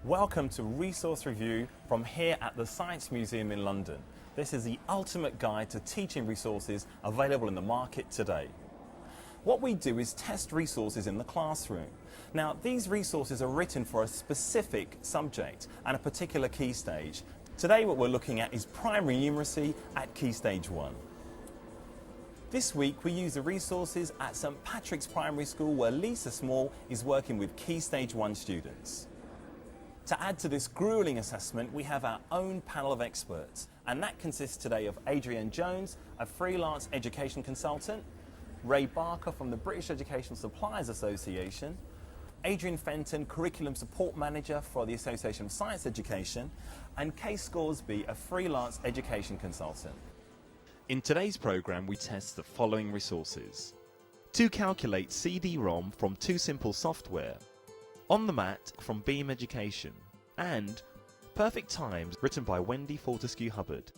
Welcome to Resource Review from here at the Science Museum in London. This is the ultimate guide to teaching resources available in the market today. What we do is test resources in the classroom. Now, these resources are written for a specific subject and a particular key stage. Today what we're looking at is primary numeracy at key stage 1. This week we use the resources at St Patrick's Primary School where Lisa Small is working with key stage 1 students. To add to this gruelling assessment, we have our own panel of experts, and that consists today of Adrienne Jones, a freelance education consultant, Ray Barker from the British Educational Suppliers Association, Adrian Fenton, Curriculum Support Manager for the Association of Science Education, and Kay Scoresby, a freelance education consultant. In today's programme, we test the following resources. To calculate CD-ROM from Too Simple Software, On the Mat from Beam Education, and Perfect Times written by Wendy Fortescue Hubbard.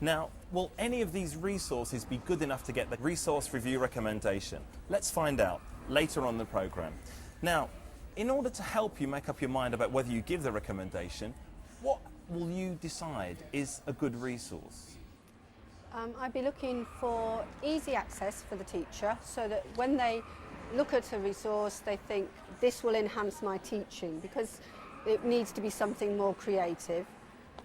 Now, will any of these resources be good enough to get the resource review recommendation? Let's find out later on in the programme. Now, in order to help you make up your mind about whether you give the recommendation, what will you decide is a good resource? I'd be looking for easy access for the teacher so that when they look at a resource they think this will enhance my teaching, because it needs to be something more creative,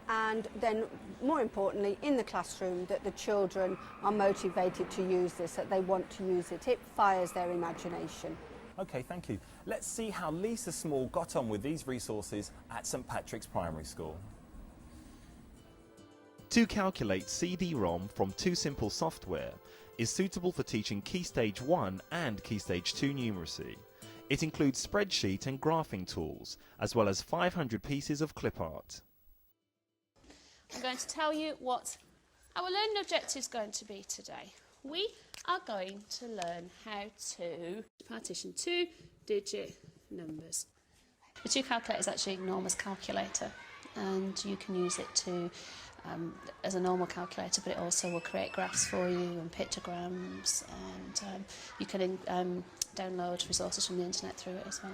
and then more importantly in the classroom that the children are motivated to use this, that they want to use it. It fires their imagination. Okay, thank you. Let's see how Lisa Small got on with these resources at St Patrick's Primary School. To calculate CD-ROM from Too Simple Software is suitable for teaching Key Stage 1 and Key Stage 2 numeracy. It includes spreadsheet and graphing tools, as well as 500 pieces of clip art. I'm going to tell you what our learning objective is going to be today. We are going to learn how to partition 2-digit numbers. The To-calculator is actually a enormous calculator, and you can use it to as a normal calculator, but it also will create graphs for you and pictograms, and you can download resources from the internet through it as well.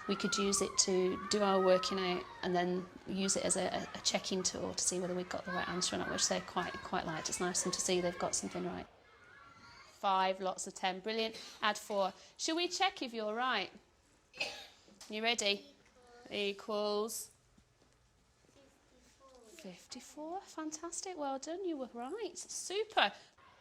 We could use it to do our working out and then use it as a checking tool to see whether we've got the right answer or not, which they quite liked. It's nice for them to see they've got something right. 5, lots of 10, brilliant. Add 4. Shall we check if you're right? You ready? Equals 54, fantastic, well done, you were right, super.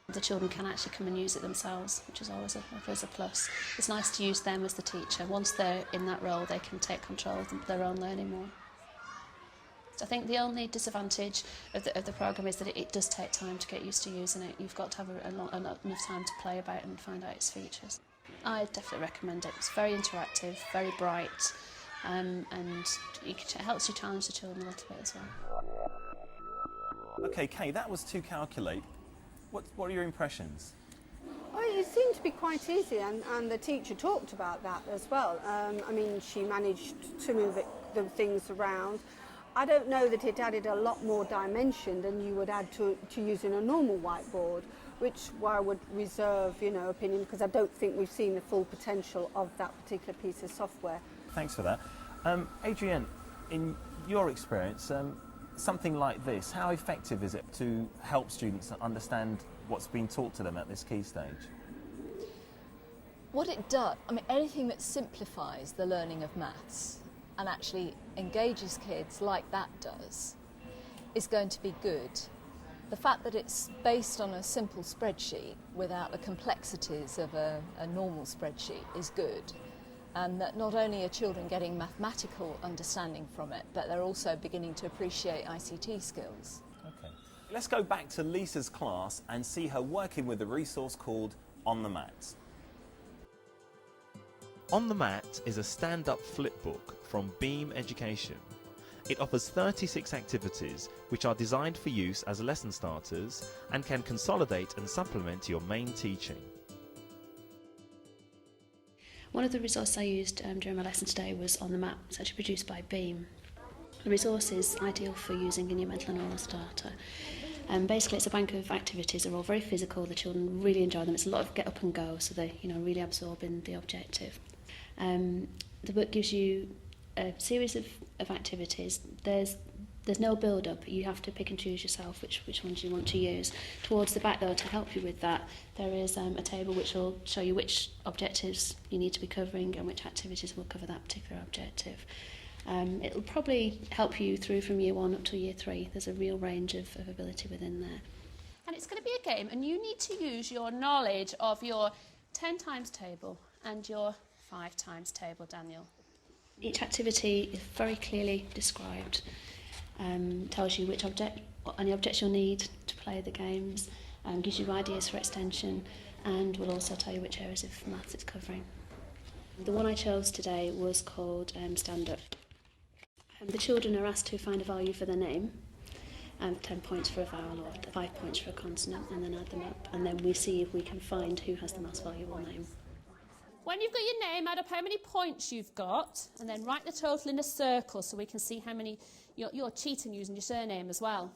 The children can actually come and use it themselves, which is always a plus. It's nice to use them as the teacher. Once they're in that role, they can take control of their own learning more. I think the only disadvantage of the programme is that it does take time to get used to using it. You've got to have enough time to play about and find out its features. I definitely recommend it. It's very interactive, very bright, and it helps you challenge the children a little bit as well. Okay, Kay, that was To Calculate. What are your impressions? Well, it seemed to be quite easy, and the teacher talked about that as well. I mean, she managed to move the things around. I don't know that it added a lot more dimension than you would add to using a normal whiteboard, which I would reserve, opinion, because I don't think we've seen the full potential of that particular piece of software. Thanks for that. Adrienne, in your experience, something like this, how effective is it to help students understand what's being taught to them at this key stage? What it does, anything that simplifies the learning of maths and actually engages kids like that does is going to be good. The fact that it's based on a simple spreadsheet without the complexities of a normal spreadsheet is good. And that not only are children getting mathematical understanding from it, but they're also beginning to appreciate ICT skills. Okay. Let's go back to Lisa's class and see her working with a resource called On the Mat. On the Mat is a stand-up flipbook from Beam Education. It offers 36 activities which are designed for use as lesson starters and can consolidate and supplement your main teaching. One of the resources I used during my lesson today was On the Mat. It's actually produced by Beam. The resource is ideal for using in your mental and oral starter. Basically, it's a bank of activities. They're all very physical. The children really enjoy them. It's a lot of get up and go, so they really absorb in the objective. The book gives you a series of activities. There's no build-up. You have to pick and choose yourself which ones you want to use. Towards the back, though, to help you with that, there is a table which will show you which objectives you need to be covering and which activities will cover that particular objective. It'll probably help you through from year 1 up to year 3. There's a real range of ability within there. And it's going to be a game, and you need to use your knowledge of your 10 times table and your 5 times table, Daniel. Each activity is very clearly described. Tells you any objects you'll need to play the games, gives you ideas for extension, and will also tell you which areas of maths it's covering. The one I chose today was called Stand Up. The children are asked to find a value for their name, 10 points for a vowel or 5 points for a consonant, and then add them up, and then we see if we can find who has the most valuable name. When you've got your name, add up how many points you've got, and then write the total in a circle so we can see how many. You're cheating using your surname as well.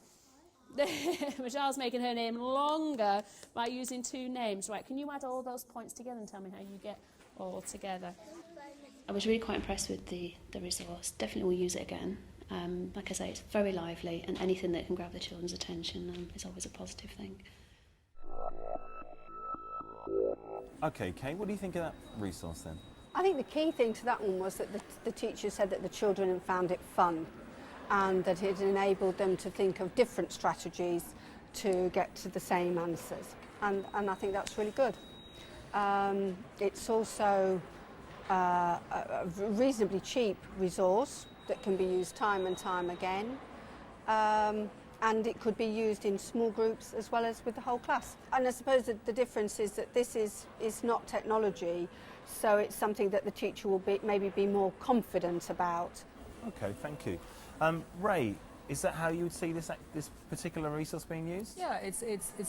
Michelle's making her name longer by using 2 names. Right, can you add all those points together and tell me how you get all together? I was really quite impressed with the resource. Definitely will use it again. Like I say, it's very lively, and anything that can grab the children's attention is always a positive thing. Okay, Kay, what do you think of that resource then? I think the key thing to that one was that the teacher said that the children found it fun and that it enabled them to think of different strategies to get to the same answers. And I think that's really good. It's also a reasonably cheap resource that can be used time and time again. And it could be used in small groups as well as with the whole class. And I suppose that the difference is that this is not technology, so it's something that the teacher will maybe be more confident about. Okay, thank you. Ray, is that how you would see this particular resource being used? Yeah, it's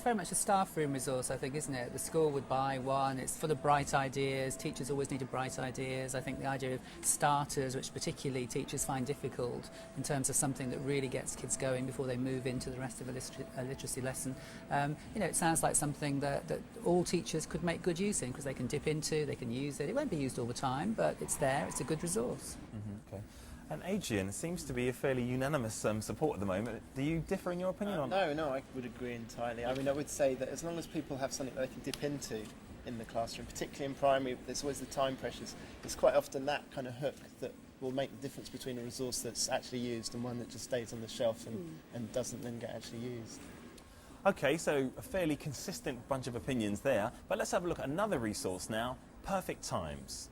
very much a staff room resource, I think, isn't it? The school would buy one. It's full of bright ideas. Teachers always needed bright ideas. I think the idea of starters, which particularly teachers find difficult in terms of something that really gets kids going before they move into the rest of a literacy lesson, it sounds like something that all teachers could make good use in, because they can dip into, they can use it. It won't be used all the time, but it's there. It's a good resource. Okay. And Adrian, seems to be a fairly unanimous support at the moment. Do you differ in your opinion on that? No, I would agree entirely. I mean, I would say that as long as people have something that they can dip into in the classroom, particularly in primary, there's always the time pressures. It's quite often that kind of hook that will make the difference between a resource that's actually used and one that just stays on the shelf and doesn't then get actually used. Okay, so a fairly consistent bunch of opinions there, but let's have a look at another resource now, Perfect Times.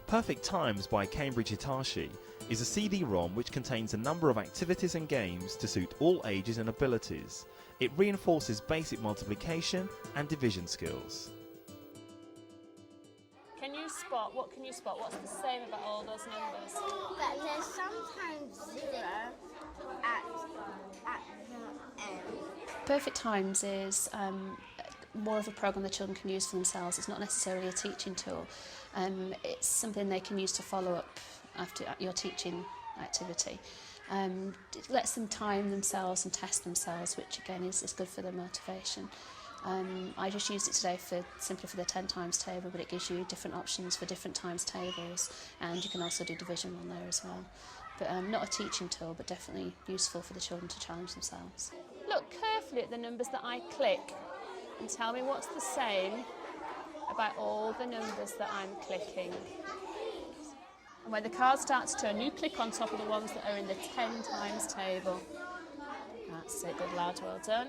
Perfect Times by Cambridge Hitachi is a CD-ROM which contains a number of activities and games to suit all ages and abilities. It reinforces basic multiplication and division skills. What can you spot? What's the same about all those numbers? That there's sometimes 0 at the end. Perfect Times is more of a program the children can use for themselves. It's not necessarily a teaching tool. It's something they can use to follow up after your teaching activity. It lets them time themselves and test themselves, which again is good for their motivation. I just used it today simply for the 10 times table, but it gives you different options for different times tables, and you can also do division on there as well. But not a teaching tool, but definitely useful for the children to challenge themselves. Look carefully at the numbers that I click and tell me what's the same about all the numbers that I'm clicking. And when the card starts to turn, you click on top of the ones that are in the 10 times table. That's it, good lad, well done.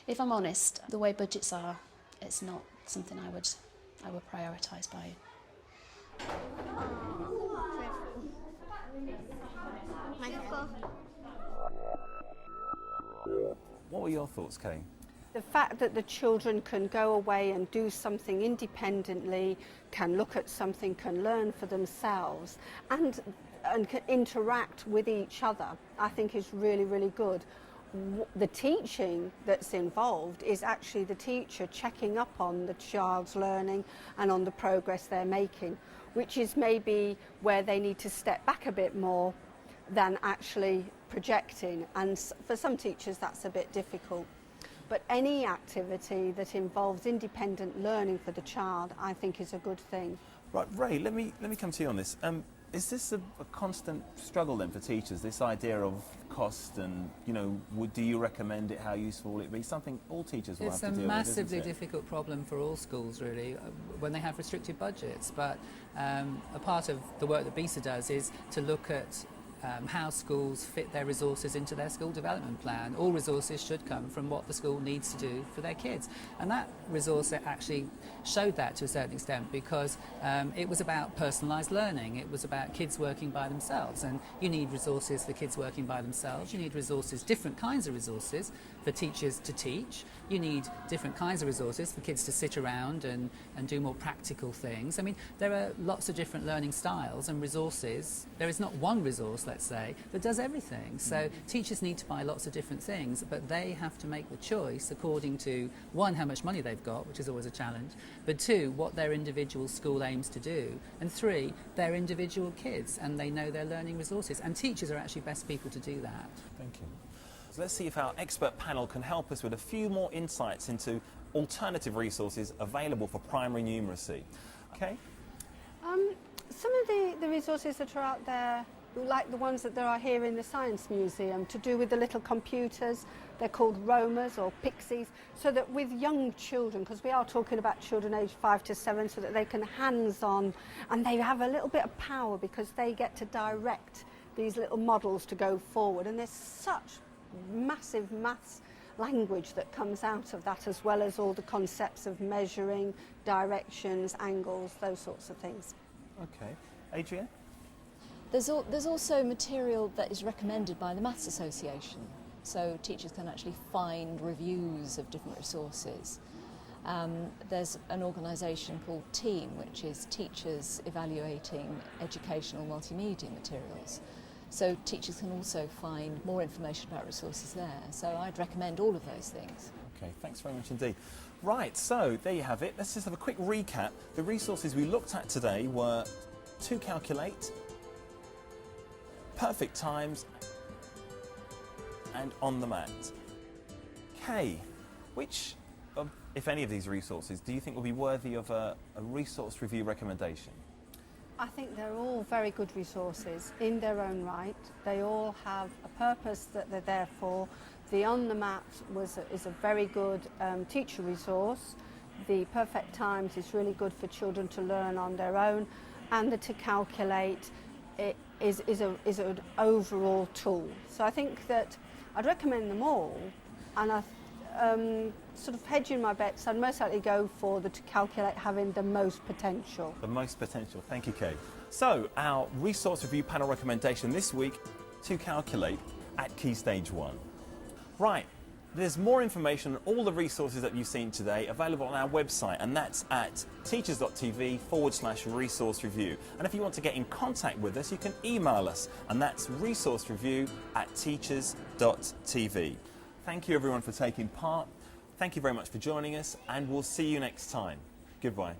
If I'm honest, the way budgets are, it's not something I would prioritise buying. What were your thoughts, Kay? The fact that the children can go away and do something independently, can look at something, can learn for themselves, and can interact with each other, I think is really, really good. The teaching that's involved is actually the teacher checking up on the child's learning and on the progress they're making, which is maybe where they need to step back a bit more than actually projecting. And for some teachers that's a bit difficult. But any activity that involves independent learning for the child, I think, is a good thing. Right, Ray, let me come to you on this. Is this a constant struggle then for teachers, this idea of cost and, do you recommend it, how useful will it be? Something all teachers will have to deal with, isn't it? It's a massively difficult problem for all schools, really, when they have restricted budgets. But a part of the work that BISA does is to look at how schools fit their resources into their school development plan. All resources should come from what the school needs to do for their kids. And that resource actually showed that to a certain extent because it was about personalised learning. It was about kids working by themselves. And you need resources for kids working by themselves. You need resources, different kinds of resources for teachers to teach. You need different kinds of resources for kids to sit around and do more practical things. I mean, there are lots of different learning styles and resources. There is not one resource, let's say, that does everything. So teachers need to buy lots of different things, but they have to make the choice according to, one, how much money they've got, which is always a challenge, but two, what their individual school aims to do, and three, their individual kids, and they know their learning resources. And teachers are actually best people to do that. Thank you. So let's see if our expert panel can help us with a few more insights into alternative resources available for primary numeracy. Okay? Some of the resources that are out there, like the ones that there are here in the Science Museum, to do with the little computers, they're called roamers or pixies, so that with young children, because we are talking about children aged 5 to 7, so that they can hands-on, and they have a little bit of power because they get to direct these little models to go forward. And there's such massive maths language that comes out of that, as well as all the concepts of measuring, directions, angles, those sorts of things. Okay. Adrienne? There's also material that is recommended by the Maths Association, so teachers can actually find reviews of different resources. There's an organisation called TEAM, which is Teachers Evaluating Educational Multimedia Materials. So teachers can also find more information about resources there. So I'd recommend all of those things. Okay, thanks very much indeed. Right, so there you have it. Let's just have a quick recap. The resources we looked at today were To Calculate, Perfect Times, and On the Mat. Kay, which, if any of these resources, do you think will be worthy of a resource review recommendation? I think they're all very good resources in their own right. They all have a purpose that they're there for. The On the Mat is a very good teacher resource. The Perfect Times is really good for children to learn on their own. And the To Calculate is an overall tool. So I think that I'd recommend them all, and I sort of hedging my bets, I'd most likely go for the To Calculate having the most potential. The most potential. Thank you, Kay. So our resource review panel recommendation this week, To Calculate at Key Stage 1. Right, there's more information on all the resources that you've seen today available on our website, and that's at teachers.tv/resource review. And if you want to get in contact with us, you can email us, and that's resourcereview@teachers.tv. Thank you everyone for taking part. Thank you very much for joining us, and we'll see you next time. Goodbye.